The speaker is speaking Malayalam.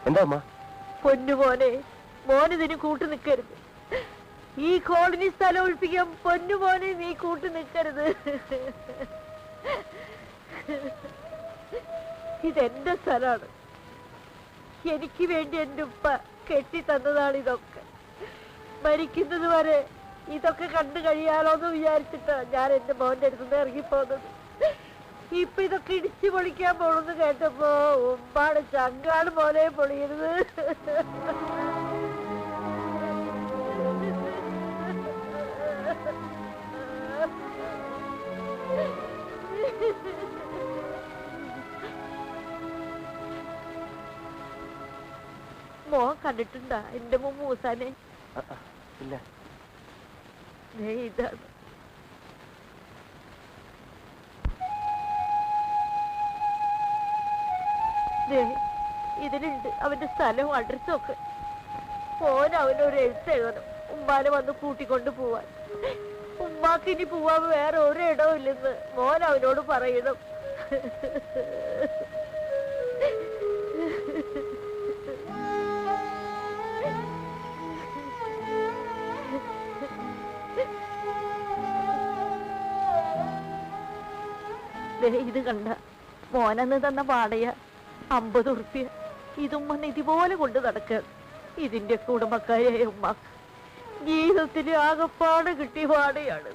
എന്താ അമ്മ? പൊന്നുമോനെ, മോനിതിന് കൂട്ടു നിൽക്കരുത്. ഈ കോളനി സ്ഥലം ഒഴിപ്പിക്കാൻ പൊന്നുമോനെ നീ കൂട്ടു നിൽക്കരുത്. ഇതെന്റെ സ്ഥലമാണ്. എനിക്ക് വേണ്ടി എന്റെ ഉപ്പ കെട്ടി തന്നതാണ് ഇതൊക്കെ. മരിക്കുന്നത് വരെ ഇതൊക്കെ കണ്ടു കഴിയാലോന്ന് വിചാരിച്ചിട്ടാ ഞാൻ എന്റെ മോന്റെ അടുത്തുനിന്ന് ഇറങ്ങിപ്പോകുന്നത്. ഇപ്പൊ ഇതൊക്കെ ഇടിച്ചു പൊളിക്കാൻ പോണെന്ന് കേട്ടപ്പോ ഉമ്മാടെ ചങ്കാണ് മോനെ പൊളിയരുത്. മോൻ കണ്ടിട്ടുണ്ടാ എന്റെ മൂസാനെ? ഇല്ല. ഇതാണ്. ഇതിലുണ്ട് അവന്റെ സ്ഥലവും അഡ്രസ്സും ഒക്കെ. മോൻ അവനൊരു എഴുത്തെഴുതണം, ഉമ്മാനെ വന്ന് കൂട്ടിക്കൊണ്ട് പോവാൻ. ഉമ്മാക്ക് ഇനി പോവാൻ വേറെ ഒരിടവും ഇല്ലെന്ന് മോൻ അവനോട് പറയണം. ഇത് കണ്ട മോനന്ന് തന്ന വാടക 50 ഉറുപ്പ്യ. ഇതും വന്ന് ഇതുപോലെ കൊണ്ട് നടക്കുക. ഇതിന്റെ കുടുംബക്കാരിയായ ഉമ്മ ജീവിതത്തിന് ആകപ്പാട് കിട്ടിയ വാടകയാണ്.